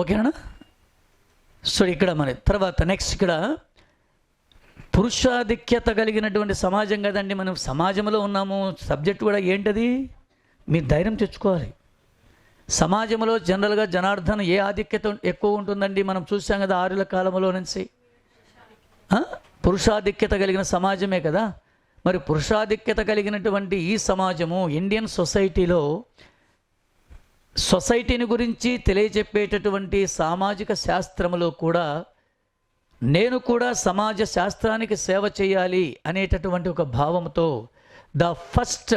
ఓకేనా? సో ఇక్కడ మన తర్వాత నెక్స్ట్ ఇక్కడ పురుషాధిక్యత కలిగినటువంటి సమాజం కదండి. మనం సమాజంలో ఉన్నాము. సబ్జెక్ట్ కూడా ఏంటది? మీరు ధైర్యం తెచ్చుకోవాలి. సమాజంలో జనరల్గా జనార్దన్ ఏ ఆధిక్యత ఎక్కువ ఉంటుందండి? మనం చూసాం కదా ఆరుల కాలంలో నుంచి. పురుషాధిక్యత కలిగిన సమాజమే కదా. మరి పురుషాధిక్యత కలిగినటువంటి ఈ సమాజము ఇండియన్ సొసైటీని గురించి తెలియజెప్పేటటువంటి సామాజిక శాస్త్రములో కూడా నేను కూడా సమాజ శాస్త్రానికి సేవ చేయాలి అనేటటువంటి ఒక భావంతో the first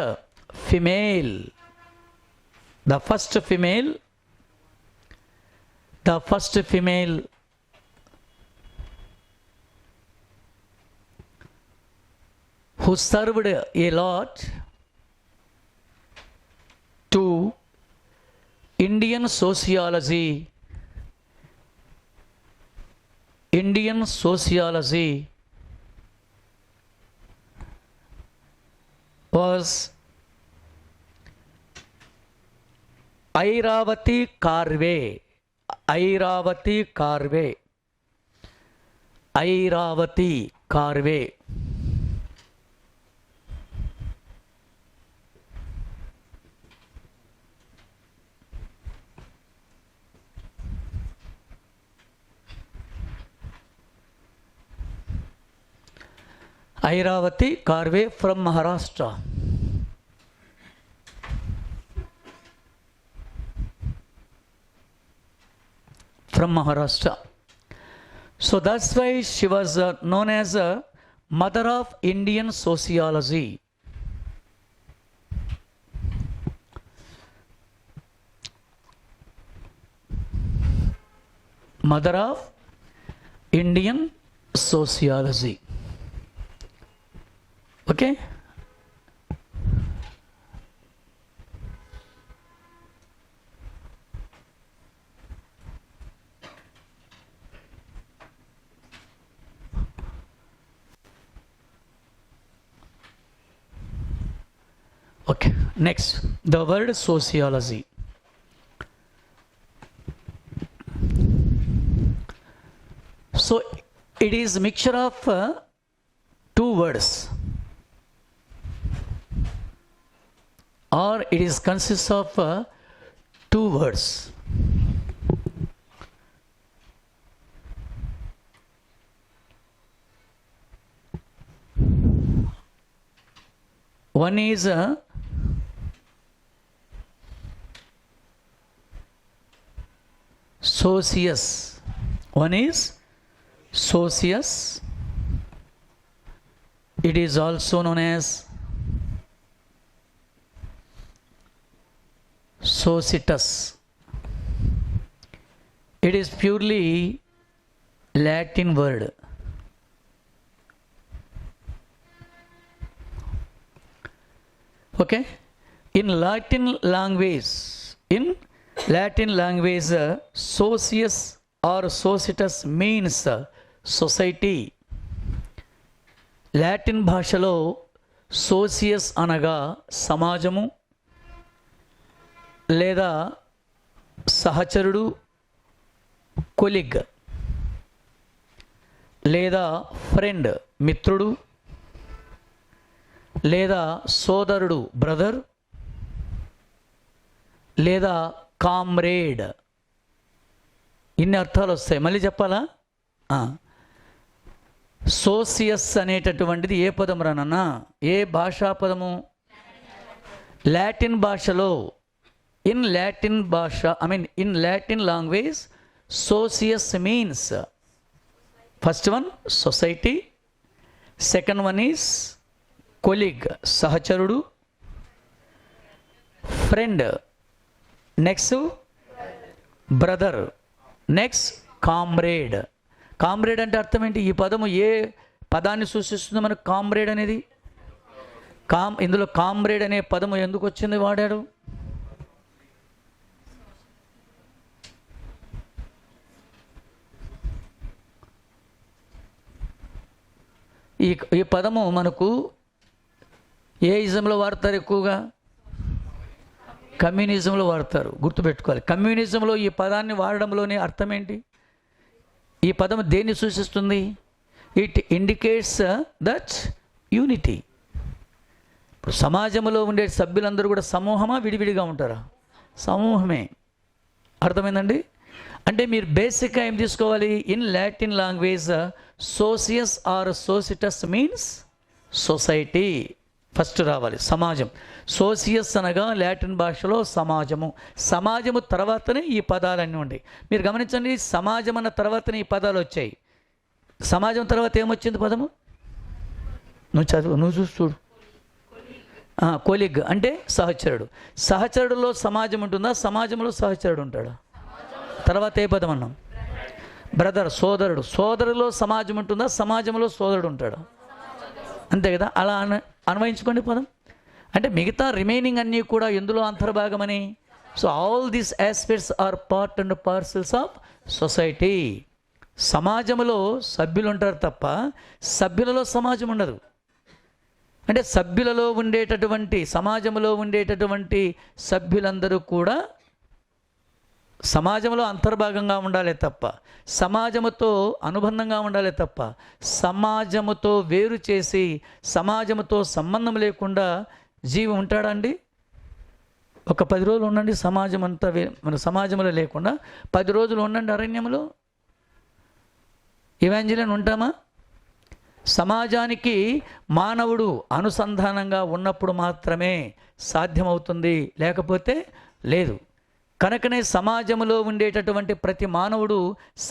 female who served a lot to Indian sociology was Airavati Karve. Airavati Karve from Maharashtra. So that's why she was known as a mother of Indian sociology. Mother of Indian sociology. Okay? Okay, next, the word sociology. So it is a mixture of two words, or it is consists of two words. One is socius. It is also known as societas. It is purely Latin word. Okay? In Latin language, socius or societas means society. Latin భాషలో సోసియస్ అనగా సమాజము లేదా సహచరుడు, colleague, లేదా friend మిత్రుడు, లేదా సోదరుడు brother, లేదా కామ్రేడ్. ఇన్ని అర్థాలు వస్తాయి. మళ్ళీ చెప్పాలా? సోసియస్ అనేటటువంటిది ఏ పదం రానన్నా? ఏ భాషా పదము? లాటిన్ భాషలో, in Latin language socius means first one society, second one is colleague సహచరుడు, friend, next brother, next comrade. Comrade అంటే అర్థం ఏంటి? ఈ పదము ఏ పదాన్ని సూచిస్తుందో మనకు కామ్రేడ్ అనేది. ఇందులో కామ్రేడ్ అనే పదము ఎందుకు వచ్చింది వాడాడు? ఈ పదము మనకు ఏ ఇజంలో వాడతారు ఎక్కువగా? కమ్యూనిజంలో వాడతారు, గుర్తుపెట్టుకోవాలి. కమ్యూనిజంలో ఈ పదాన్ని వాడడంలోనే అర్థం ఏంటి? ఈ పదం దేన్ని సూచిస్తుంది? It indicates that unity. ఇప్పుడు సమాజంలో ఉండే సభ్యులందరూ కూడా సమూహమా, విడివిడిగా ఉంటారా? సమూహమే. అర్థమైందండి? అంటే మీరు బేసిక్గా ఏం తీసుకోవాలి? In Latin language socius or societas means society. First రావాలి సమాజం. సోసియస్ అనగా లాటిన్ భాషలో సమాజము. సమాజము తర్వాతనే ఈ పదాలన్నీ ఉంటాయి. మీరు గమనించండి, సమాజం అన్న తర్వాతనే ఈ పదాలు వచ్చాయి. సమాజం తర్వాత ఏమొచ్చింది పదము? నువ్వు చదువు, నువ్వు చూసి చూడు. కొలిగ్ అంటే సహచరుడు. సహచరుడులో సమాజం ఉంటుందా? సమాజంలో సహచరుడు ఉంటాడా? తర్వాత ఏ పదం అన్నాం? బ్రదర్, సోదరుడు. సోదరులో సమాజం ఉంటుందా? సమాజంలో సోదరుడు ఉంటాడా? అంతే కదా. అలా అన్వయించుకోండి పదం. అంటే మిగతా రిమైనింగ్ అన్నీ కూడా ఎందులో అంతర్భాగమని. So all these aspects are part and parcels of society. సమాజంలో సభ్యులు ఉంటారు తప్ప సభ్యులలో సమాజం ఉండదు. అంటే సభ్యులలో ఉండేటటువంటి, సమాజంలో ఉండేటటువంటి సభ్యులందరూ కూడా సమాజంలో అంతర్భాగంగా ఉండాలి తప్ప, సమాజముతో అనుబంధంగా ఉండాలి తప్ప, సమాజముతో వేరు చేసి సమాజముతో సంబంధం లేకుండా జీవి ఉంటాడా అండి? ఒక 10 రోజులు ఉండండి సమాజం అంతా మన సమాజంలో లేకుండా. 10 రోజులు ఉండండి అరణ్యంలో. ఇవాంజలిన్ ఉంటామా? సమాజానికి మానవుడు అనుసంధానంగా ఉన్నప్పుడు మాత్రమే సాధ్యమవుతుంది, లేకపోతే లేదు. కనుకనే సమాజంలో ఉండేటటువంటి ప్రతి మానవుడు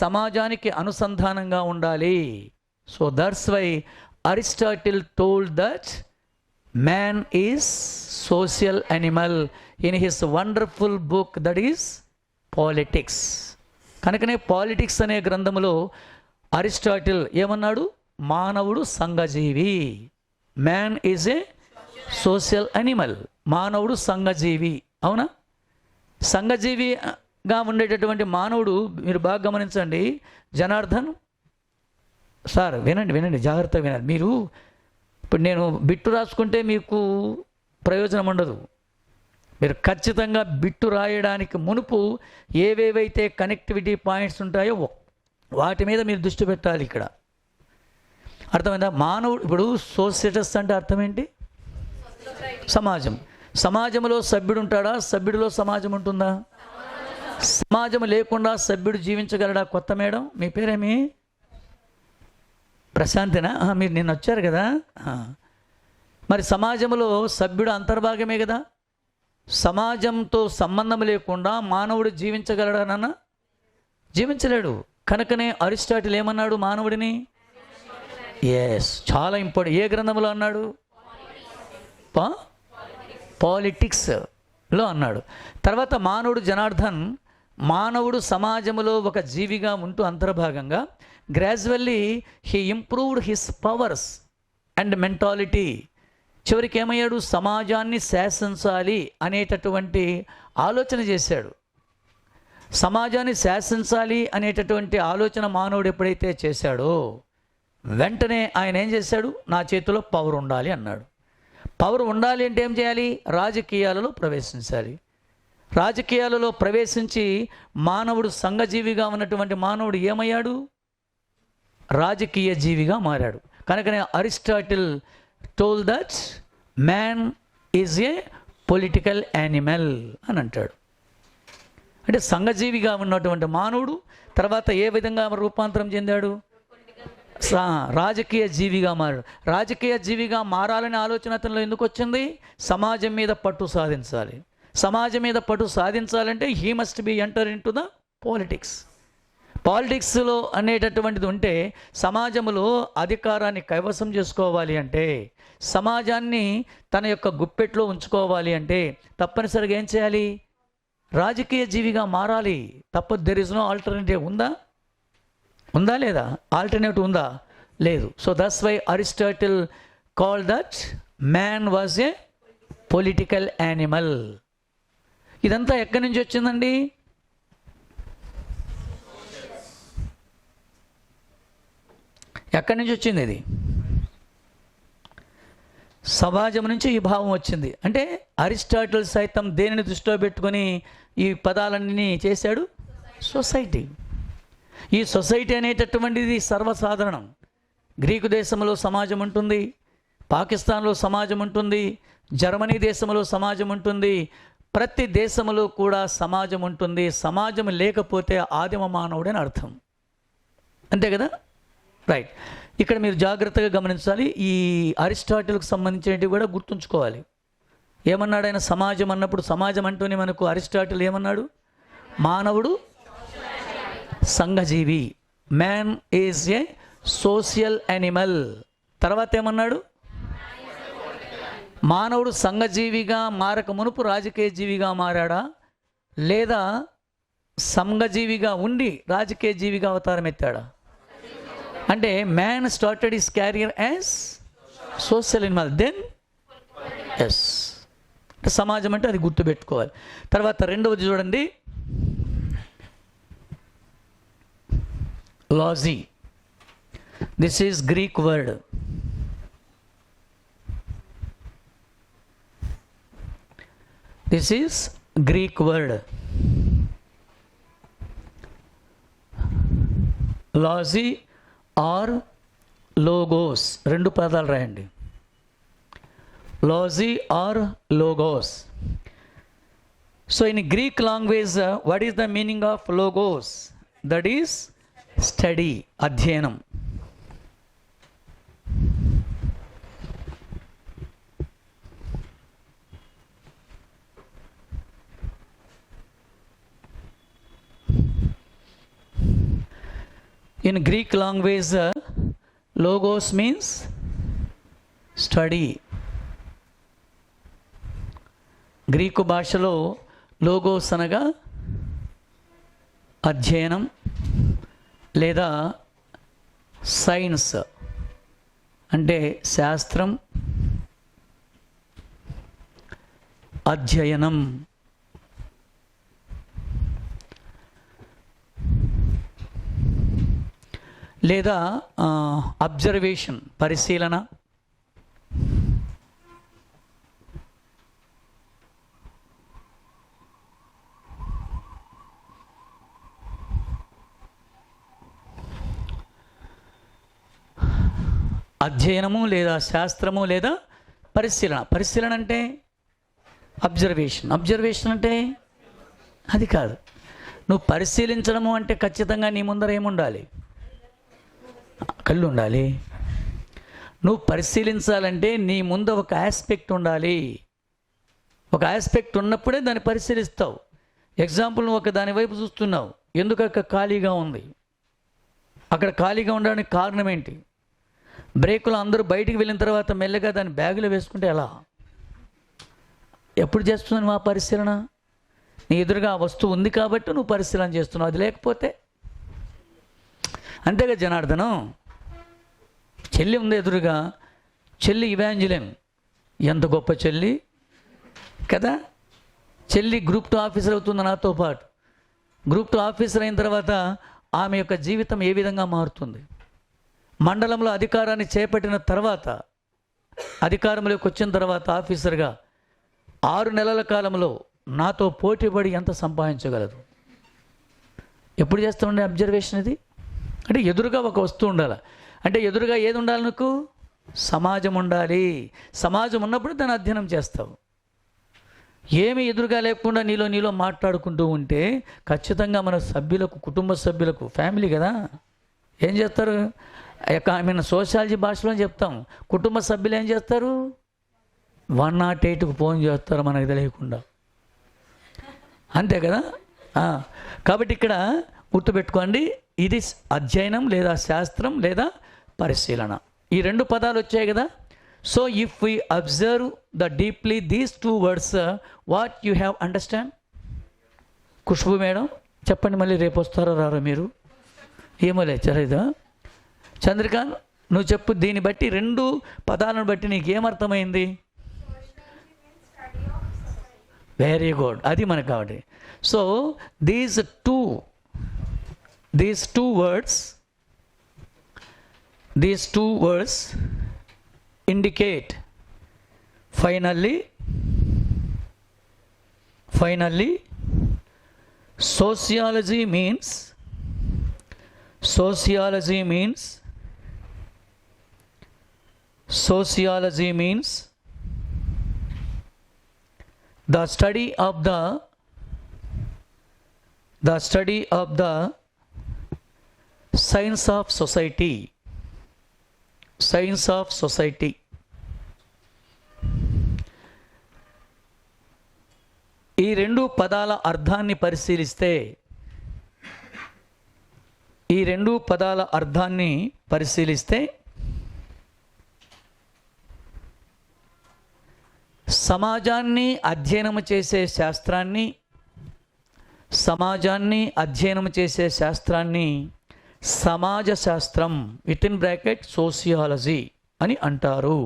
సమాజానికి అనుసంధానంగా ఉండాలి. So that's why Aristotle told that man is social animal in his wonderful book that is Politics. కనుకనే పాలిటిక్స్ అనే గ్రంథంలో అరిస్టాటిల్ ఏమన్నాడు? మానవుడు సంఘజీవి. Man is a social animal. మానవుడు సంఘజీవి. అవునా? సంఘజీవిగా ఉండేటటువంటి మానవుడు, మీరు బాగా గమనించండి జనార్దన్ సార్, వినండి జాగ్రత్తగా వినండి. మీరు ఇప్పుడు నేను బిట్టు రాసుకుంటే మీకు ప్రయోజనం ఉండదు. మీరు ఖచ్చితంగా బిట్టు రాయడానికి మునుపు ఏవేవైతే కనెక్టివిటీ పాయింట్స్ ఉంటాయో వాటి మీద మీరు దృష్టి పెట్టాలి. ఇక్కడ అర్థమైందా? మానవుడు ఇప్పుడు సోసియటస్ అంటే అర్థం ఏంటి? సమాజం. సమాజంలో సభ్యుడు ఉంటాడా? సభ్యుడిలో సమాజం ఉంటుందా? సమాజం లేకుండా సభ్యుడు జీవించగలడా? కొత్త మేడం, మీ పేరేమి? ప్రశాంతేనా? మీరు నిన్న వచ్చారు కదా. మరి సమాజంలో సభ్యుడు అంతర్భాగమే కదా. సమాజంతో సంబంధం లేకుండా మానవుడు జీవించగలడా? నాన్న జీవించలేడు. కనుకనే అరిస్టాటిల్ ఏమన్నాడు మానవుడిని? ఎస్, చాలా ఇంపార్టెంట్. ఏ గ్రంథంలో అన్నాడు? పాలిటిక్స్లో అన్నాడు. తర్వాత మానవుడు జనార్దన్, మానవుడు సమాజంలో ఒక జీవిగా ఉంటూ అంతర్భాగంగా gradually he improved his powers and mentality. చివరికి ఏమయ్యాడు? సమాజాన్ని శాసించాలి అనేటటువంటి ఆలోచన చేశాడు. సమాజాన్ని శాసించాలి అనేటటువంటి ఆలోచన మానవుడు ఎప్పుడైతే చేశాడో వెంటనే ఆయన ఏం చేశాడు? నా చేతిలో పవర్ ఉండాలి అన్నాడు. పవర్ ఉండాలి అంటే ఏం చేయాలి? రాజకీయాలలో ప్రవేశించాలి. రాజకీయాలలో ప్రవేశించి మానవుడు సంఘజీవిగా ఉన్నటువంటి మానవుడు ఏమయ్యాడు? రాజకీయ జీవిగా మారాడు. కనుకనే Aristotle told that man is A political animal అని అంటాడు. అంటే సంఘజీవిగా ఉన్నటువంటి మానవుడు తర్వాత ఏ విధంగా రూపాంతరం చెందాడు? రాజకీయ జీవిగా మారాడు. రాజకీయ జీవిగా మారాలనే ఆలోచన అతనిలో ఎందుకు వచ్చింది? సమాజం మీద పట్టు సాధించాలి. సమాజం మీద పట్టు సాధించాలంటే he must be enter in to the politics. పాలిటిక్స్లో అనేటటువంటిది ఉంటే సమాజంలో అధికారాన్ని కైవసం చేసుకోవాలి అంటే, సమాజాన్ని తన యొక్క గుప్పెట్లో ఉంచుకోవాలి అంటే తప్పనిసరిగా ఏం చేయాలి? రాజకీయ జీవిగా మారాలి. తప్ప దెర్ ఇస్ నో ఆల్టర్నేటివ్. ఉందా లేదా? ఆల్టర్నేటివ్ ఉందా? లేదు. So that's why Aristotle call that man was a political animal. ఇదంతా ఎక్కడి నుంచి వచ్చిందండి? ఎక్కడి నుంచి వచ్చింది ఇది? సమాజం నుంచి ఈ భావం వచ్చింది. అంటే అరిస్టాటిల్ సైతం దేనిని దృష్టిలో పెట్టుకొని ఈ పదాలన్నీ చేశాడు? సొసైటీ. ఈ సొసైటీ అనేటటువంటిది సర్వసాధారణం. గ్రీకు దేశంలో సమాజం ఉంటుంది, పాకిస్తాన్లో సమాజం ఉంటుంది, జర్మనీ దేశంలో సమాజం ఉంటుంది, ప్రతి దేశంలో కూడా సమాజం ఉంటుంది. సమాజం లేకపోతే ఆదిమ మానవుడని అర్థం. అంతే కదా? రైట్. ఇక్కడ మీరు జాగ్రత్తగా గమనించాలి. ఈ అరిస్టాటిల్కి సంబంధించినవి కూడా గుర్తుంచుకోవాలి. ఏమన్నాడు ఆయన? సమాజం అన్నప్పుడు, సమాజం అంటూనే మనకు అరిస్టాటిల్ ఏమన్నాడు? మానవుడు సంఘజీవి. Man is a social animal. తర్వాత ఏమన్నాడు? మానవుడు సంఘజీవిగా మారక మునుపు రాజకీయ జీవిగా మారాడా, లేదా సంఘజీవిగా ఉండి రాజకీయ జీవిగా అవతారం ఎత్తాడా? అంటే man started his career as social animal, then is సమాజం అంటే అది గుర్తుపెట్టుకోవాలి. తర్వాత రెండవది చూడండి, logy. This is Greek word. This is Greek word. Logy or logos, రెండు పదాలు రాయండి. Logy or logos. So in Greek language what is the meaning of logos? That is study, అధ్యయనం. In Greek language, logos means study. గ్రీకు భాషలో logos అనగా అధ్యయనం లేదా science, అంటే శాస్త్రం, అధ్యయనం. లేదా అబ్జర్వేషన్, పరిశీలన. అధ్యయనము లేదా శాస్త్రము లేదా పరిశీలన. పరిశీలన అంటే అబ్జర్వేషన్, అబ్జర్వేషన్ అంటే అది కాదు. నువ్వు పరిశీలించడము అంటే ఖచ్చితంగా నీ ముందర ఏముండాలి? కళ్ళు ఉండాలి. నువ్వు పరిశీలించాలంటే నీ ముందు ఒక ఆస్పెక్ట్ ఉండాలి. ఒక ఆస్పెక్ట్ ఉన్నప్పుడే దాన్ని పరిశీలిస్తావు. ఎగ్జాంపుల్, నువ్వు ఒక దాని వైపు చూస్తున్నావు, ఎందుకు అక్కడ ఖాళీగా ఉంది? అక్కడ ఖాళీగా ఉండడానికి కారణం ఏంటి? బ్రేకులు అందరూ బయటికి వెళ్ళిన తర్వాత మెల్లగా దాన్ని బ్యాగులో వేసుకుంటే ఎలా? ఎప్పుడు చేస్తున్నావు నువ్వు ఆ పరిశీలన? నీ ఎదురుగా ఆ వస్తువు ఉంది కాబట్టి నువ్వు పరిశీలన చేస్తున్నావు. అది లేకపోతే అంతేగా జనార్దనం. చెల్లి ఉంది ఎదురుగా, చెల్లి ఇవాంజలిన్, ఎంత గొప్ప చెల్లి కదా. చెల్లి గ్రూప్ 2 ఆఫీసర్ అవుతుంది నాతో పాటు. గ్రూప్ 2 ఆఫీసర్ అయిన తర్వాత ఆమె యొక్క జీవితం ఏ విధంగా మారుతుంది? మండలంలో అధికారాన్ని చేపట్టిన తర్వాత, అధికారంలోకి వచ్చిన తర్వాత ఆఫీసర్గా 6 నెలల కాలంలో నాతో పోటీపడి ఎంత సంపాదించగలదు? ఎప్పుడు చేస్తామండి అబ్జర్వేషన్ ఇది? అంటే ఎదురుగా ఒక వస్తువు ఉండాలి. అంటే ఎదురుగా ఏది ఉండాలి? నీకు సమాజం ఉండాలి. సమాజం ఉన్నప్పుడు దాన్ని అధ్యయనం చేస్తావు. ఏమి ఎదురుగా లేకుండా నీలో మాట్లాడుకుంటూ ఉంటే ఖచ్చితంగా మన సభ్యులకు, కుటుంబ సభ్యులకు, ఫ్యామిలీ కదా ఏం చేస్తారు? సోషాలజీ భాషలో చెప్తాం, కుటుంబ సభ్యులు ఏం చేస్తారు? 108కు ఫోన్ చేస్తారు మనకు తెలియకుండా. అంతే కదా. కాబట్టి ఇక్కడ గుర్తుపెట్టుకోండి, ఇది అధ్యయనం లేదా శాస్త్రం లేదా పరిశీలన. ఈ 2 పదాలు వచ్చాయి కదా. So if we observe the deeply these 2 words, what you have understand? Khushbu madam చెప్పండి, మళ్ళీ రేపు వస్తారో రారో మీరు? ఏమో లేదు. చంద్రిక నువ్వు చెప్పు, దీన్ని బట్టి 2 పదాలను బట్టి నీకు ఏమర్థమైంది? వెరీ గుడ్, అది మనకు కావాలి. So these two words indicate Finally, sociology means the study of the science of society. ఈ రెండు పదాల అర్థాన్ని పరిశీలిస్తే సమాజాన్ని అధ్యయనం చేసే శాస్త్రాన్ని సమాజ శాస్త్రం సోషియాలజీ అని అంటారు.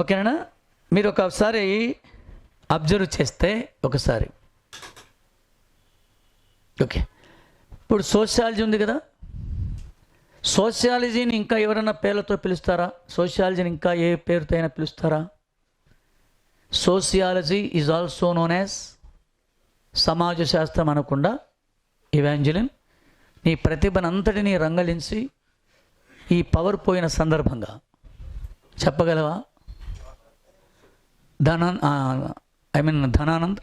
ఓకేనా? మీరు ఒకసారి అబ్జర్వ్ చేస్తే ఓకే, ఇప్పుడు సోషియాలజీ ఉంది కదా, సోషియాలజీని ఇంకా ఎవరైనా పేర్లతో పిలుస్తారా? సోషియాలజీని ఇంకా ఏ పేరుతో అయినా పిలుస్తారా? Sociology is also known as సమాజ శాస్త్రం అనకుండా ఇవాంజలిన్ నీ ప్రతిభనంతటినీ రంగలించి ఈ పవర్ పోయిన సందర్భంగా చెప్పగలవా? Dhananand,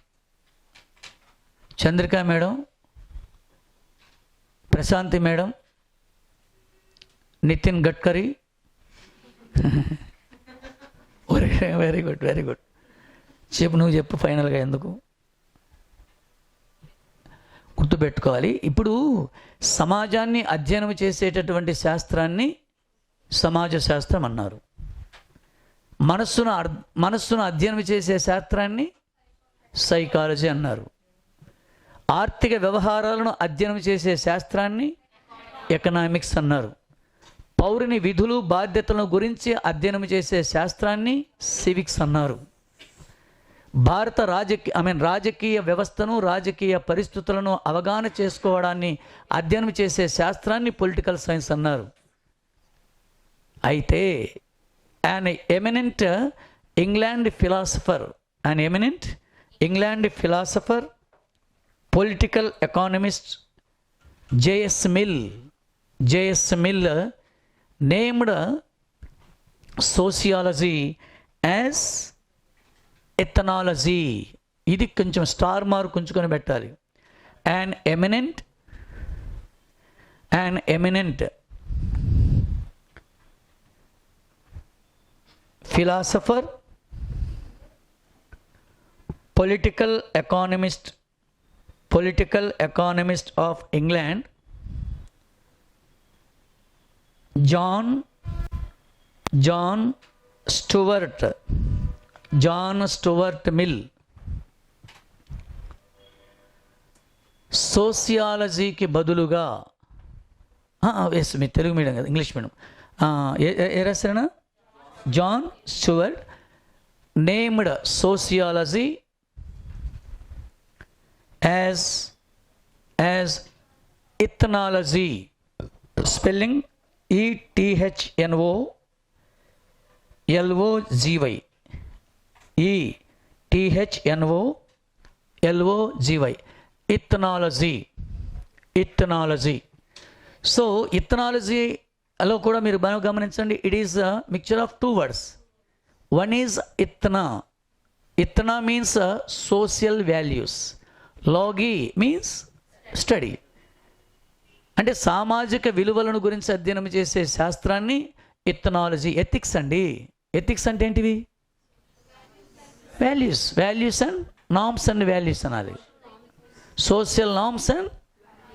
Chandrika madam, Prashanti madam, Nitin Gadkari. Very good. చెప్పు, నువ్వు చెప్పు ఫైనల్గా. ఎందుకు గుర్తుపెట్టుకోవాలి, ఇప్పుడు సమాజాన్ని అధ్యయనం చేసేటటువంటి శాస్త్రాన్ని సమాజ శాస్త్రం అన్నారు. మనస్సును అధ్యయనం చేసే శాస్త్రాన్ని సైకాలజీ అన్నారు. ఆర్థిక వ్యవహారాలను అధ్యయనం చేసే శాస్త్రాన్ని ఎకనామిక్స్ అన్నారు. పౌరుని విధులు బాధ్యతలను గురించి అధ్యయనం చేసే శాస్త్రాన్ని సివిక్స్ అన్నారు. భారత రాజకీయ వ్యవస్థను, రాజకీయ పరిస్థితులను అవగాహన చేసుకోవడాన్ని అధ్యయనం చేసే శాస్త్రాన్ని పొలిటికల్ సైన్స్ అన్నారు. అయితే an eminent England philosopher, political economist J.S. Mill named sociology as ethnology. ఇది కొంచెం స్టార్ మార్క్ ఉంచుకొని పెట్టాలి. an eminent philosopher, political economist of England, John Stuart Mill సోషియాలజీకి బదులుగా మీ తెలుగు మీడియం కదా, ఇంగ్లీష్ మీడియం ఏ రాశారనా? John Stuart named sociology as ethnology, spelling ethnology, ethnology. So ethnology అలా కూడా మీరు బాగా గమనించండి. It is a mixture of two words. One is ethno means social values, logy means study. అంటే సామాజిక విలువలను గురించి అధ్యయనం చేసే శాస్త్రాన్ని ఇథనాలజీ. ఎథిక్స్ అండి, ఎథిక్స్ అంటే ఏంటివి? Values and norms and values అనాలి. సోషల్ నామ్స్ అండ్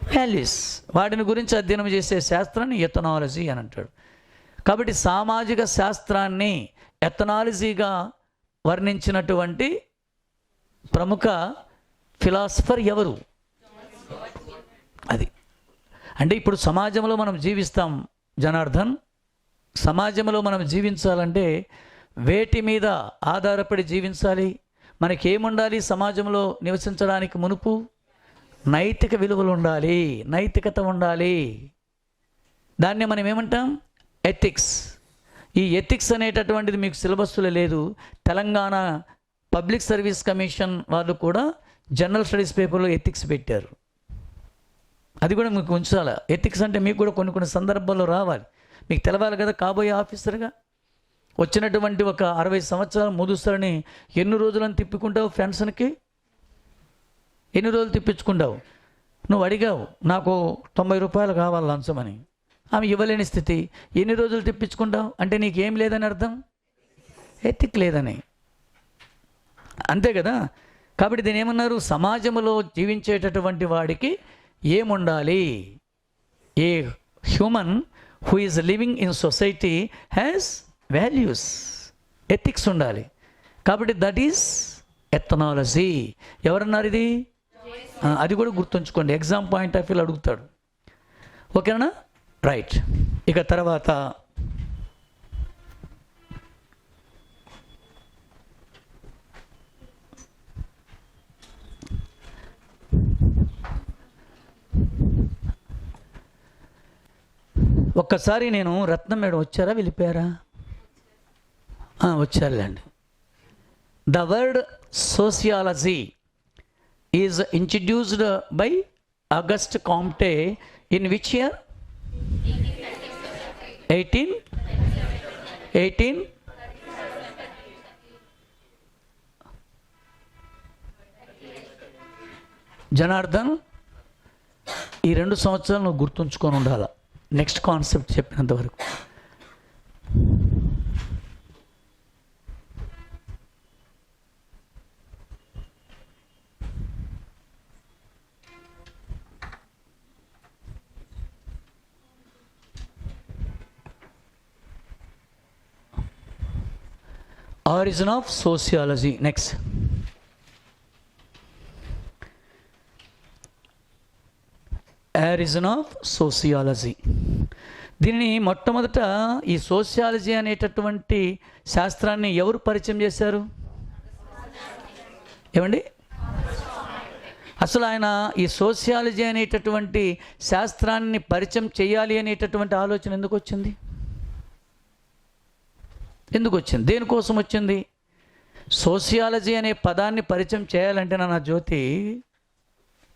వాల్యూస్, వాటిని గురించి అధ్యయనం చేసే శాస్త్రాన్ని ఎథనాలజీ అని అంటాడు. కాబట్టి సామాజిక శాస్త్రాన్ని ఎథనాలజీగా వర్ణించినటువంటి ప్రముఖ ఫిలాసఫర్ ఎవరు? అది అంటే ఇప్పుడు సమాజంలో మనం జీవిస్తాం జనార్దన్. సమాజంలో మనం జీవించాలంటే వేటి మీద ఆధారపడి జీవించాలి? మనకేముండాలి? సమాజంలో నివసించడానికి మునుపు నైతిక విలువలు ఉండాలి, నైతికత ఉండాలి. దాన్నే మనం ఏమంటాం? ఎథిక్స్. ఈ ఎథిక్స్ అనేటటువంటిది మీకు సిలబస్లో లేదు. తెలంగాణ పబ్లిక్ సర్వీస్ కమిషన్ వాళ్ళు కూడా జనరల్ స్టడీస్ పేపర్లో ఎథిక్స్ పెట్టారు. అది కూడా మీకు ఉంచాలి. ఎథిక్స్ అంటే మీకు కూడా కొన్ని కొన్ని సందర్భాల్లో రావాలి, మీకు తెలవాలి కదా. కాబోయే ఆఫీసర్గా వచ్చినటువంటి ఒక 60 సంవత్సరాల ముదుసరిని ఎన్ని రోజులను తిప్పుకుంటావు? ఫ్రెండ్స్కి ఎన్ని రోజులు తిప్పించుకుంటావు? నువ్వు అడిగావు, నాకు 90 రూపాయలు కావాలి లంచమని, ఆమె ఇవ్వలేని స్థితి. ఎన్ని రోజులు తిప్పించుకుంటావు? అంటే నీకేం లేదని అర్థం, ఎథిక్ లేదని, అంతే కదా. కాబట్టి దీని ఏమన్నారు? సమాజంలో జీవించేటటువంటి వాడికి ఏముండాలి? A human who is living in society has values, ethics ఉండాలి. కాబట్టి దట్ ఈస్ ఎథనాలజీ. ఎవరన్నారు ఇది? అది కూడా గుర్తుంచుకోండి, ఎగ్జామ్ పాయింట్ ఆఫ్ వ్యూలో అడుగుతాడు. ఓకేనా? రైట్. ఇక తర్వాత ఒక్కసారి నేను రత్నం మేడం వచ్చారా, వెళ్ళిపోయారా? వచ్చారులేండి. The word sociology is introduced by Auguste Comte in which year? 18 Janardhan, ఈ 2 సంవత్సరాలు నువ్వు గుర్తుంచుకొని ఉండాలి నెక్స్ట్ కాన్సెప్ట్ చెప్పినంత వరకు. Origin of sociology. Next. Origin of sociology. దీనిని మొట్టమొదట ఈ సోషియాలజీ అనేటటువంటి శాస్త్రాన్ని ఎవరు పరిచయం చేశారు? ఏమండి? అసలు ఆయన ఈ సోషియాలజీ అనేటటువంటి శాస్త్రాన్ని పరిచయం చేయాలి అనేటటువంటి ఆలోచన ఎందుకు వచ్చింది? దేనికోసం వచ్చింది? సోషియాలజీ అనే పదాన్ని పరిచయం చేయాలంటే నా జ్యోతి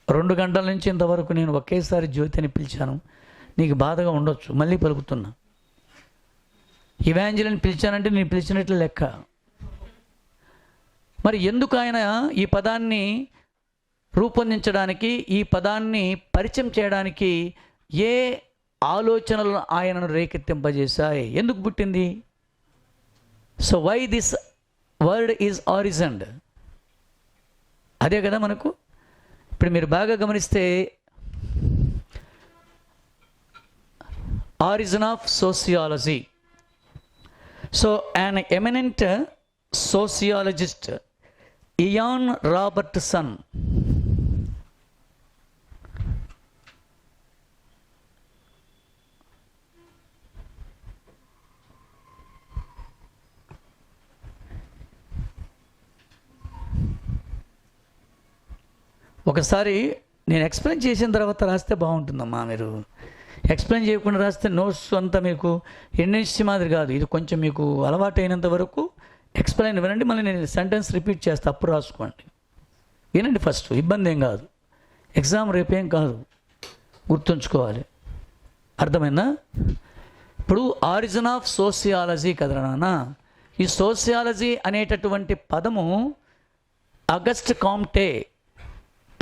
2 గంటల నుంచి ఇంతవరకు నేను ఒకేసారి జ్యోతి అని పిలిచాను. నీకు బాధగా ఉండొచ్చు, మళ్ళీ పలుకుతున్నా. ఇవాంజలిని పిలిచానంటే నేను పిలిచినట్లు లెక్క. మరి ఎందుకు ఆయన ఈ పదాన్ని రూపొందించడానికి, ఈ పదాన్ని పరిచయం చేయడానికి ఏ ఆలోచనలు ఆయనను రేకెత్తింపజేశాయి? ఎందుకు పుట్టింది? So why this word is origined? అదే కదా మనకు. ఇప్పుడు మీరు బాగా గమనిస్తే origin of sociology. So an eminent sociologist Ian Robertson ఒకసారి నేను ఎక్స్ప్లెయిన్ చేసిన తర్వాత రాస్తే బాగుంటుందమ్మా. మీరు ఎక్స్ప్లెయిన్ చేయకుండా రాస్తే నోట్స్ అంతా మీకు ఎన్ఎస్సి మాదిరి కాదు. ఇది కొంచెం మీకు అలవాటు అయినంత వరకు ఎక్స్ప్లెయిన్ వినండి, మళ్ళీ నేను సెంటెన్స్ రిపీట్ చేస్తే అప్పుడు రాసుకోండి. వినండి ఫస్ట్, ఇబ్బంది ఏం కాదు. ఎగ్జామ్ రేపేం కాదు, గుర్తుంచుకోవాలి. అర్థమైందా? ఇప్పుడు ఆరిజిన్ ఆఫ్ సోషియాలజీ కదరా నాన్న. ఈ సోషియాలజీ అనేటటువంటి పదము ఆగస్ట్ కాంటే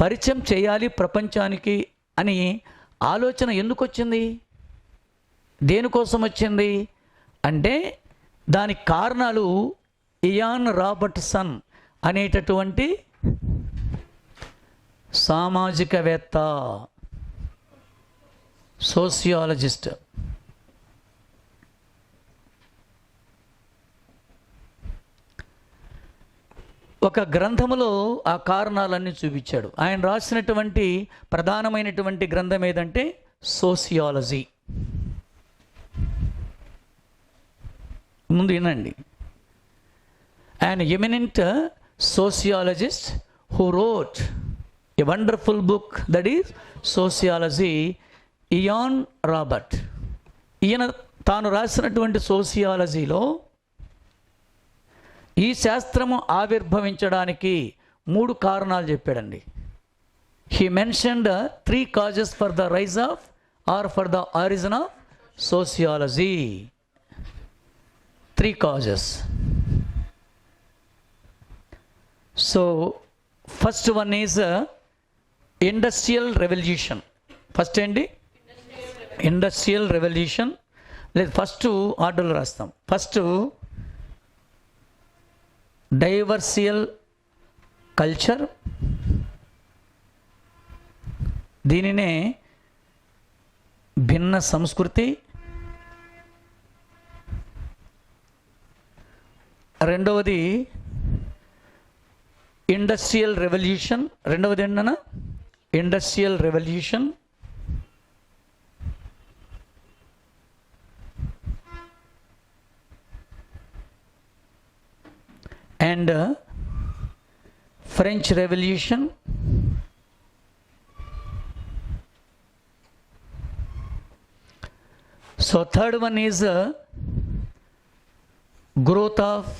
పరిచయం చేయాలి ప్రపంచానికి అని ఆలోచన ఎందుకు వచ్చింది? దేనికోసం వచ్చింది అంటే దానికి కారణాలు ఇయాన్ రాబర్ట్సన్ అనేటటువంటి సామాజికవేత్త, సోషియాలజిస్ట్. ఒక గ్రంథములో ఆ కారణాలన్నీ చూపించాడు. ఆయన రాసినటువంటి ప్రధానమైనటువంటి గ్రంథం ఏదంటే సోషియాలజీ. ముందు వినండి. an eminent sociologist who wrote a wonderful book, that is Sociology, Ian Robert. ఈయన తాను రాసినటువంటి సోషియాలజీలో ఈ శాస్త్రము ఆవిర్భవించడానికి 3 కారణాలు చెప్పాడండి. He mentioned 3 causes for the rise of or for the origin of sociology. 3 causes. So first one is industrial revolution. First ఏంటి? Industrial revolution. లేదు, first ఆర్డర్లో రాస్తాం. ఫస్ట్ డైవర్సియల్ కల్చర్, దీనినే భిన్న సంస్కృతి. రెండవది ఇండస్ట్రియల్ రెవల్యూషన్. రెండవది ఏంటన్నా? Industrial revolution. And French revolution. So third one is growth of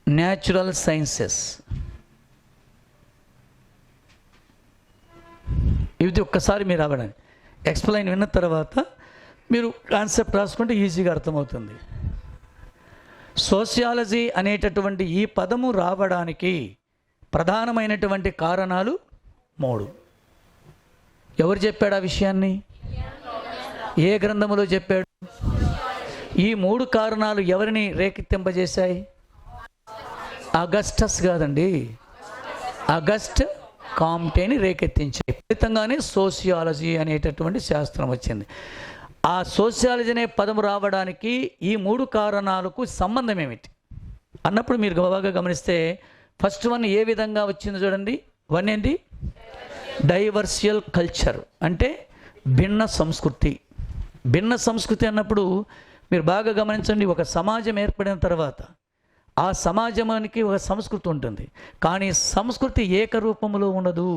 natural sciences. ఇది ఒక్కసారి మీరు అవ్వడానికి ఎక్స్ప్లెయిన్ విన్న తర్వాత మీరు కాన్సెప్ట్ రాసుకుంటే ఈజీగా అర్థమవుతుంది. సోషియాలజీ అనేటటువంటి ఈ పదము రావడానికి ప్రధానమైనటువంటి కారణాలు 3. ఎవరు చెప్పాడు ఆ విషయాన్ని? ఏ గ్రంథములో చెప్పాడు? ఈ 3 కారణాలు ఎవరిని రేకెత్తింపజేశాయి? అగస్టస్ కాదండి, అగస్ట్ కాంటేని రేకెత్తించాయి. ఫలితంగానే సోషియాలజీ అనేటటువంటి శాస్త్రం వచ్చింది. ఆ సోషియాలజీ అనే పదము రావడానికి ఈ 3 కారణాలకు సంబంధం ఏమిటి అన్నప్పుడు మీరు బాగా గమనిస్తే ఫస్ట్ వన్ ఏ విధంగా వచ్చిందో చూడండి. వన్ ఏంటి? డైవర్సియల్ కల్చర్, అంటే భిన్న సంస్కృతి. భిన్న సంస్కృతి అన్నప్పుడు మీరు బాగా గమనించండి, ఒక సమాజం ఏర్పడిన తర్వాత ఆ సమాజానికి ఒక సంస్కృతి ఉంటుంది, కానీ సంస్కృతి ఏకరూపంలో ఉండదు.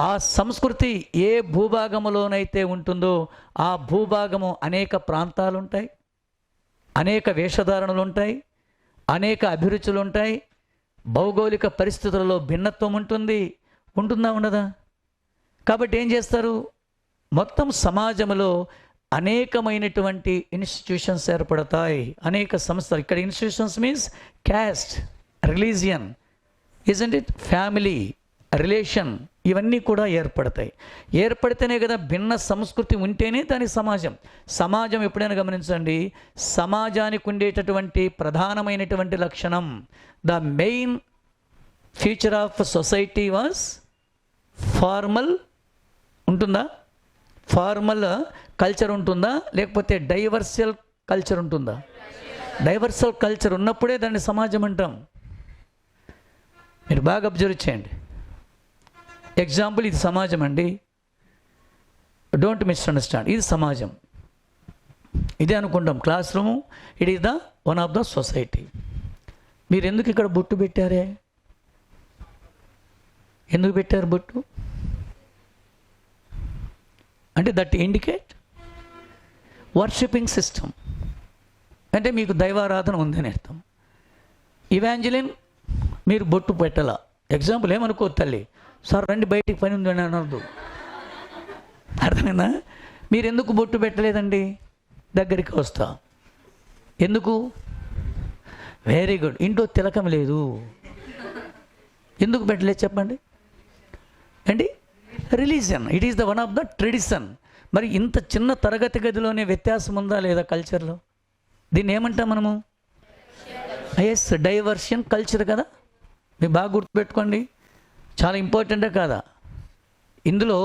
ఆ సంస్కృతి ఏ భూభాగములోనైతే ఉంటుందో ఆ భూభాగము అనేక ప్రాంతాలు ఉంటాయి, అనేక వేషధారణలు ఉంటాయి, అనేక అభిరుచులు ఉంటాయి, భౌగోళిక పరిస్థితులలో భిన్నత్వం ఉంటుందా ఉండదా? కాబట్టి ఏం చేస్తారు? మొత్తం సమాజంలో అనేకమైనటువంటి ఇన్స్టిట్యూషన్స్ ఏర్పడతాయి, అనేక సంస్థలు. ఇక్కడ institutions means caste, religion, isn't it, family, relation, ఇవన్నీ కూడా ఏర్పడతాయి. ఏర్పడితేనే కదా భిన్న సంస్కృతి ఉంటేనే దాని సమాజం. ఎప్పుడైనా గమనించండి, సమాజానికి ఉండేటటువంటి ప్రధానమైనటువంటి లక్షణం, the main feature of society was formal. ఉంటుందా? ఫార్మల్ కల్చర్ ఉంటుందా? లేకపోతే డైవర్సియల్ కల్చర్ ఉంటుందా? డైవర్సియల్ కల్చర్ ఉన్నప్పుడే దాన్ని సమాజం అంటాం. మీరు బాగా అబ్జర్వ్ చేయండి. ఎగ్జాంపుల్, ఇది సమాజం అండి, డోంట్ మిస్అండర్స్టాండ్. ఇది సమాజం, ఇదే అనుకుంటాం class room, it is the one of the society. మీరు ఎందుకు ఇక్కడ బొట్టు పెట్టారే? ఎందుకు పెట్టారు బొట్టు? అంటే దట్ ఇండికేట్ వర్షిపింగ్ సిస్టమ్, అంటే మీకు దైవారాధన ఉందని అర్థం. ఇవాంజలిన్ మీరు బొట్టు పెట్టాల. ఎగ్జాంపుల్ ఏమనుకో తల్లి, సార్ రండి బయటికి పని ఉందని అనద్దు, అర్థమైందా? మీరు ఎందుకు బొట్టు పెట్టలేదండి? దగ్గరికి వస్తా. ఎందుకు? Very good. ఇంట్లో తిలకం లేదు, ఎందుకు పెట్టలేదు చెప్పండి అండి? Religion, it is the one of the tradition. మరి ఇంత చిన్న తరగతి గదిలోనే వ్యత్యాసం ఉందా లేదా కల్చర్లో? దీన్ని ఏమంటాం మనము? ఎస్, డైవర్షన్ కల్చర్ కదా. మీరు బాగా గుర్తుపెట్టుకోండి, చాలా ఇంపార్టెంటే కాదా? ఇందులో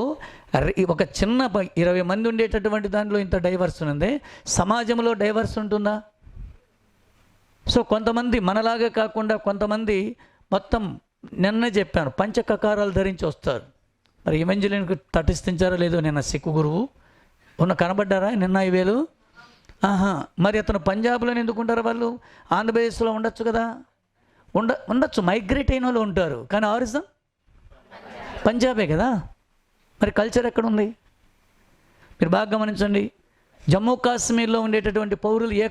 ఒక చిన్న 20 మంది ఉండేటటువంటి దాంట్లో ఇంత డైవర్షన్ ఉంది. సమాజంలో డైవర్స్ ఉంటుందా? సో కొంతమంది మనలాగే కాకుండా కొంతమంది మొత్తం నిన్న చెప్పాను పంచకకారాలు ధరించి వస్తారు. మరి ఈవెంజలిన్కి తటిస్తుంచారో లేదో నిన్న సిక్కు గురువు కనబడ్డారా నిన్న ఈ వేలు? మరి అతను పంజాబ్లోనే ఎందుకుంటారు? వాళ్ళు ఆంధ్రప్రదేశ్లో ఉండొచ్చు కదా. ఉండొచ్చు, మైగ్రేట్ అయిన వాళ్ళు ఉంటారు, కానీ ఆరిజిన్ పంజాబే కదా. మరి కల్చర్ ఎక్కడ ఉంది? మీరు బాగా గమనించండి. జమ్మూ కాశ్మీర్లో ఉండేటటువంటి పౌరులు ఏ